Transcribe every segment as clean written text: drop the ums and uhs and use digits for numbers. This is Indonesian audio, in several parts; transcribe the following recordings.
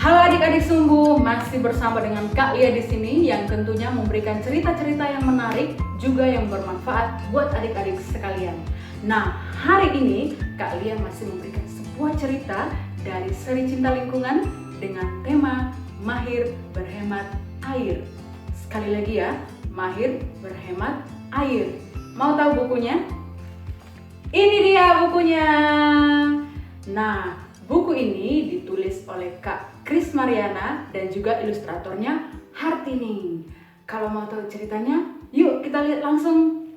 Halo adik-adik sungguh, masih bersama dengan Kak Lia di sini yang tentunya memberikan cerita-cerita yang menarik juga yang bermanfaat buat adik-adik sekalian. Nah, hari ini Kak Lia masih memberikan sebuah cerita dari seri Cinta Lingkungan dengan tema Mahir Berhemat Air. Sekali lagi ya, Mahir Berhemat Air. Mau tahu bukunya? Ini dia bukunya. Nah, buku ini ditulis oleh Kak Kris Mariana dan juga ilustratornya Hartini. Kalau mau tahu ceritanya, yuk kita lihat langsung.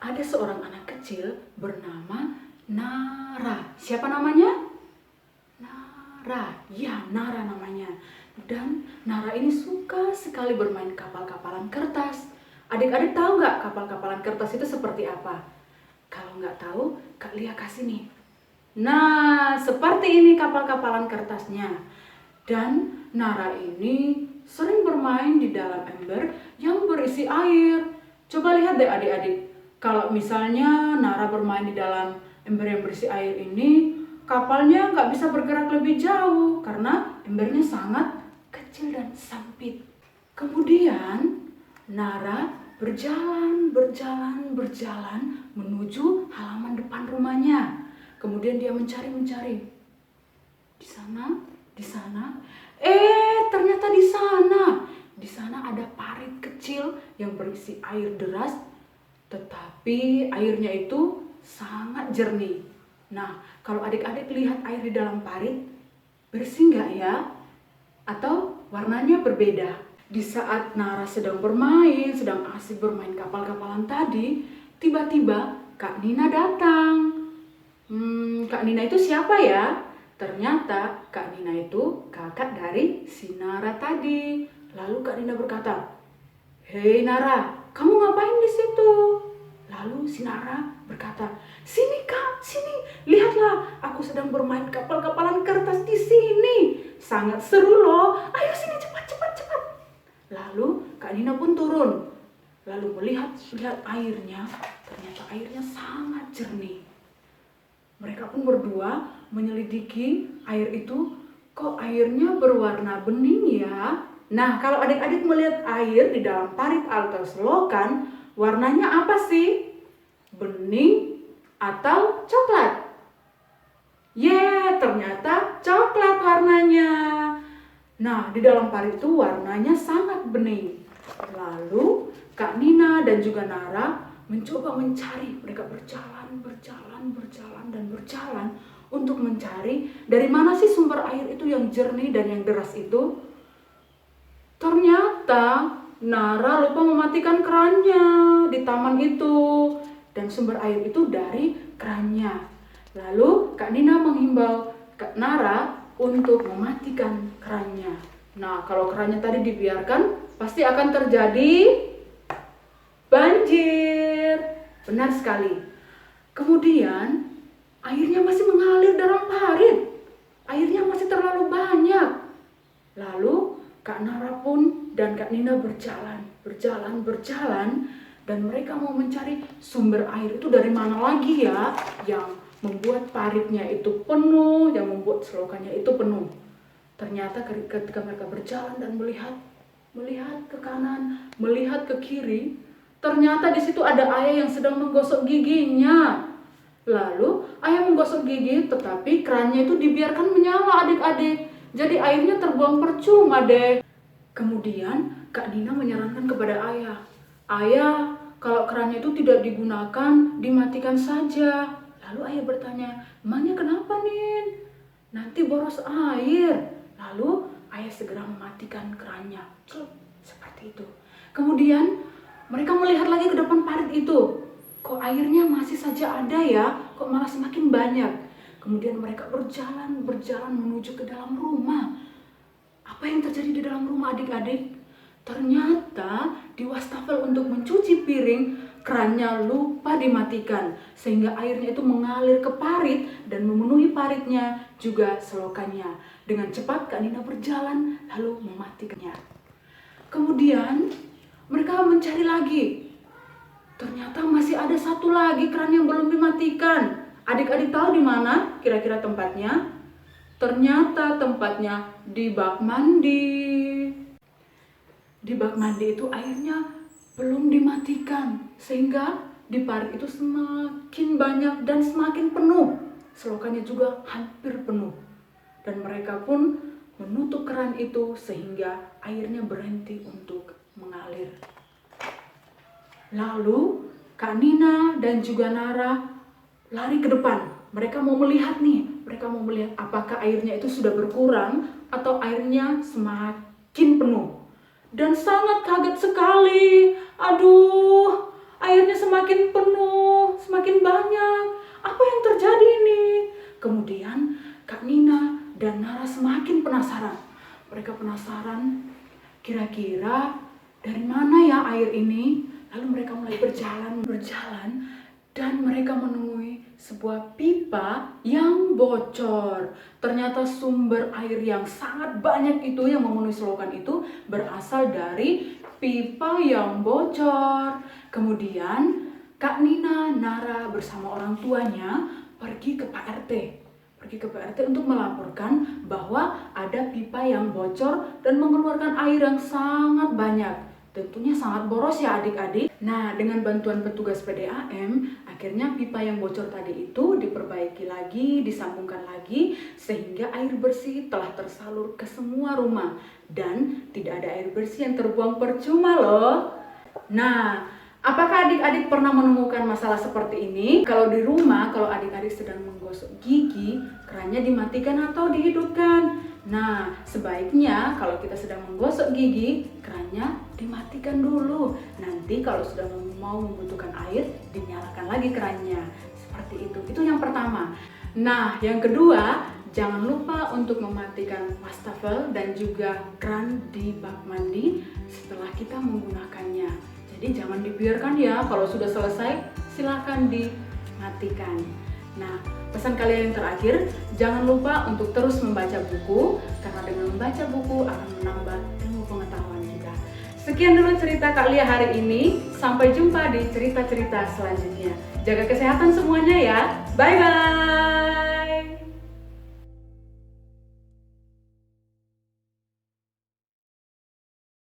Ada seorang anak kecil bernama Nara. Siapa namanya? Nara. Ya, Nara namanya. Dan Nara ini suka sekali bermain kapal-kapalan kertas. Adik-adik tahu nggak kapal-kapalan kertas itu seperti apa? Kalau nggak tahu, Kak Lia kasih nih. Nah, seperti ini kapal-kapalan kertasnya. Dan Nara ini sering bermain di dalam ember yang berisi air. Coba lihat deh adik-adik. Kalau misalnya Nara bermain di dalam ember yang berisi air ini, kapalnya nggak bisa bergerak lebih jauh karena embernya sangat kecil dan sempit. Kemudian Nara berjalan menuju halaman depan rumahnya. Kemudian dia mencari. Di sana. Ternyata di sana ada parit kecil yang berisi air deras, tetapi airnya itu sangat jernih. Nah, kalau adik-adik lihat air di dalam parit, bersih nggak ya? Atau warnanya berbeda? Di saat Nara sedang asik bermain kapal-kapalan tadi, tiba-tiba Kak Nina datang. Kak Nina itu siapa ya? Ternyata Kak Nina itu kakak dari si Nara tadi. Lalu Kak Nina berkata, "Hei Nara, kamu ngapain di situ?" Lalu si Nara berkata, "Sini Kak, sini. Lihatlah, aku sedang bermain kapal-kapalan kertas di sini. Sangat seru loh. Ayo sini cepat." Lalu Kak Nina pun turun. Lalu melihat airnya, ternyata airnya sangat jernih. Mereka pun berdua menyelidiki air itu, kok airnya berwarna bening ya? Nah, kalau adik-adik melihat air di dalam parit atau selokan, warnanya apa sih? Bening atau coklat? Ternyata coklat warnanya. Nah, di dalam parit itu warnanya sangat bening. Lalu Kak Nina dan juga Nara mencoba mencari. Mereka berjalan untuk mencari dari mana sih sumber air itu yang jernih dan yang deras itu. Ternyata Nara lupa mematikan kerannya di taman itu dan sumber air itu dari kerannya. Lalu Kak Nina menghimbau Kak Nara untuk mematikan kerannya. Nah, kalau kerannya tadi dibiarkan, pasti akan terjadi banjir. Benar sekali. Kemudian airnya masih mengalir dalam parit. Airnya masih terlalu banyak. Lalu Kak Nara pun dan Kak Nina berjalan dan mereka mau mencari sumber air itu dari mana lagi ya yang membuat paritnya itu penuh, yang membuat selokannya itu penuh. Ternyata ketika mereka berjalan dan melihat ke kanan, melihat ke kiri, ternyata di situ ada ayah yang sedang menggosok giginya. Lalu ayah menggosok gigi, tetapi kerannya itu dibiarkan menyala adik-adik. Jadi airnya terbuang percuma deh. Kemudian Kak Nina menyarankan kepada ayah, "Ayah, kalau kerannya itu tidak digunakan, dimatikan saja." Lalu ayah bertanya, "Emangnya kenapa, Nin? Nanti boros air." Lalu ayah segera mematikan kerannya. Seperti itu. Kemudian mereka melihat lagi ke depan parit itu. Kok airnya masih saja ada ya? Kok malah semakin banyak? Kemudian mereka berjalan menuju ke dalam rumah. Apa yang terjadi di dalam rumah adik-adik? Ternyata di wastafel untuk mencuci piring, kerannya lupa dimatikan. Sehingga airnya itu mengalir ke parit dan memenuhi paritnya juga selokannya. Dengan cepat Kak Nina berjalan lalu mematikannya. Kemudian mereka mencari lagi. Ternyata masih ada satu lagi keran yang belum dimatikan. Adik-adik tahu di mana kira-kira tempatnya? Ternyata tempatnya di bak mandi. Di bak mandi itu airnya belum dimatikan, sehingga di parit itu semakin banyak dan semakin penuh. Selokannya juga hampir penuh. Dan mereka pun menutup keran itu sehingga airnya berhenti untuk mengalir. Lalu Kak Nina dan juga Nara lari ke depan. Mereka mau melihat apakah airnya itu sudah berkurang atau airnya semakin penuh. Dan sangat kaget sekali. Aduh, airnya semakin penuh, semakin banyak. Apa yang terjadi ini? Kemudian Kak Nina dan Nara semakin penasaran. Mereka penasaran, kira-kira dari mana ya air ini? Lalu mereka mulai berjalan dan mereka menemui sebuah pipa yang bocor. Ternyata sumber air yang sangat banyak itu yang memenuhi selokan itu berasal dari pipa yang bocor. Kemudian Kak Nina, Nara bersama orang tuanya pergi ke Pak RT untuk melaporkan bahwa ada pipa yang bocor dan mengeluarkan air yang sangat banyak. Tentunya sangat boros ya adik-adik. Nah, dengan bantuan petugas PDAM, akhirnya pipa yang bocor tadi itu diperbaiki lagi, disambungkan lagi, sehingga air bersih telah tersalur ke semua rumah. Dan tidak ada air bersih yang terbuang percuma loh. Nah, apakah adik-adik pernah menemukan masalah seperti ini? Kalau di rumah, kalau adik-adik sedang menggosok gigi, kerannya dimatikan atau dihidupkan? Nah, sebaiknya kalau kita sedang menggosok gigi, kerannya dimatikan dulu. Nanti kalau sudah mau membutuhkan air, dinyalakan lagi kerannya. Seperti itu. Itu yang pertama. Nah, yang kedua, jangan lupa untuk mematikan wastafel dan juga keran di bak mandi setelah kita menggunakannya. Jadi jangan dibiarkan ya, kalau sudah selesai silahkan dimatikan. Nah, pesan kalian yang terakhir, jangan lupa untuk terus membaca buku, karena dengan membaca buku akan menambah ilmu pengetahuan kita. Sekian dulu cerita Kak Lia hari ini, sampai jumpa di cerita-cerita selanjutnya. Jaga kesehatan semuanya ya, bye-bye!